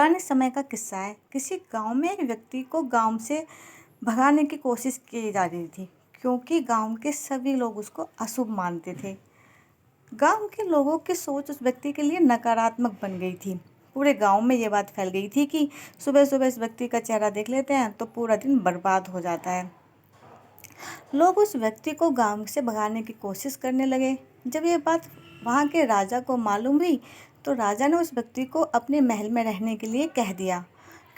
पुराने समय का किस्सा है। किसी गांव में एक व्यक्ति को गांव से भगाने की कोशिश की जा रही थी, क्योंकि गांव के सभी लोग उसको अशुभ मानते थे। गांव के लोगों की सोच उस व्यक्ति के लिए नकारात्मक बन गई थी। पूरे गांव में ये बात फैल गई थी कि सुबह सुबह इस व्यक्ति का चेहरा देख लेते हैं तो पूरा दिन बर्बाद हो जाता है। लोग उस व्यक्ति को गांव से भगाने की कोशिश करने लगे। जब ये बात वहाँ के राजा को मालूम हुई तो राजा ने उस व्यक्ति को अपने महल में रहने के लिए कह दिया,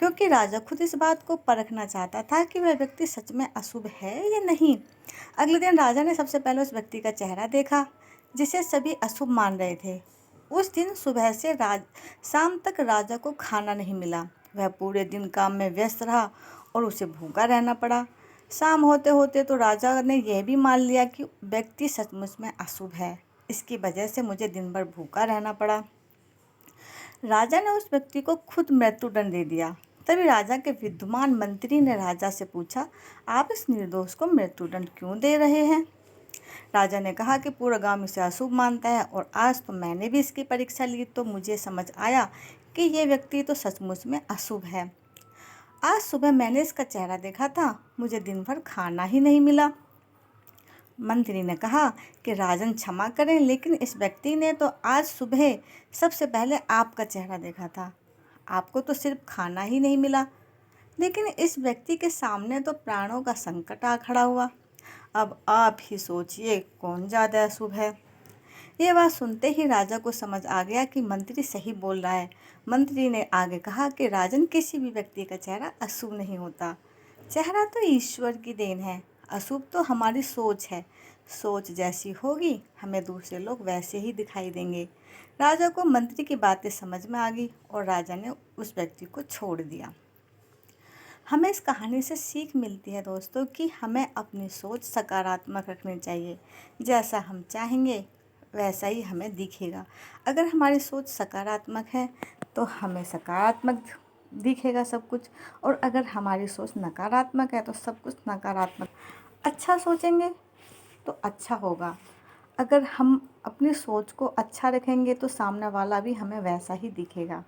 क्योंकि राजा खुद इस बात को परखना चाहता था कि वह व्यक्ति सच में अशुभ है या नहीं। अगले दिन राजा ने सबसे पहले उस व्यक्ति का चेहरा देखा जिसे सभी अशुभ मान रहे थे। उस दिन सुबह से शाम तक राजा को खाना नहीं मिला। वह पूरे दिन काम में व्यस्त रहा और उसे भूखा रहना पड़ा। शाम होते होते तो राजा ने यह भी मान लिया कि व्यक्ति सचमुच में अशुभ है, इसकी वजह से मुझे दिन भर भूखा रहना पड़ा। राजा ने उस व्यक्ति को खुद मृत्युदंड दे दिया। तभी राजा के विद्वान मंत्री ने राजा से पूछा, आप इस निर्दोष को मृत्युदंड क्यों दे रहे हैं? राजा ने कहा कि पूरा गांव इसे अशुभ मानता है और आज तो मैंने भी इसकी परीक्षा ली तो मुझे समझ आया कि ये व्यक्ति तो सचमुच में अशुभ है। आज सुबह मैंने इसका चेहरा देखा था, मुझे दिन भर खाना ही नहीं मिला। मंत्री ने कहा कि राजन क्षमा करें, लेकिन इस व्यक्ति ने तो आज सुबह सबसे पहले आपका चेहरा देखा था। आपको तो सिर्फ खाना ही नहीं मिला, लेकिन इस व्यक्ति के सामने तो प्राणों का संकट आ खड़ा हुआ। अब आप ही सोचिए कौन ज़्यादा अशुभ है। ये बात सुनते ही राजा को समझ आ गया कि मंत्री सही बोल रहा है। मंत्री ने आगे कहा कि राजन, किसी भी व्यक्ति का चेहरा अशुभ नहीं होता। चेहरा तो ईश्वर की देन है, अशुभ तो हमारी सोच है। सोच जैसी होगी हमें दूसरे लोग वैसे ही दिखाई देंगे। राजा को मंत्री की बातें समझ में आ गई और राजा ने उस व्यक्ति को छोड़ दिया। हमें इस कहानी से सीख मिलती है दोस्तों कि हमें अपनी सोच सकारात्मक रखनी चाहिए। जैसा हम चाहेंगे वैसा ही हमें दिखेगा। अगर हमारी सोच सकारात्मक है तो हमें सकारात्मक दिखेगा सब कुछ, और अगर हमारी सोच नकारात्मक है तो सब कुछ नकारात्मक। अच्छा सोचेंगे तो अच्छा होगा। अगर हम अपनी सोच को अच्छा रखेंगे तो सामने वाला भी हमें वैसा ही दिखेगा।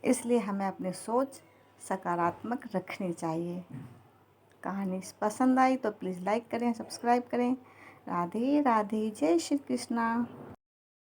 इसलिए हमें अपनी सोच सकारात्मक रखनी चाहिए। कहानी पसंद आई तो प्लीज़ लाइक करें, सब्सक्राइब करें। राधे राधे, जय श्री कृष्णा।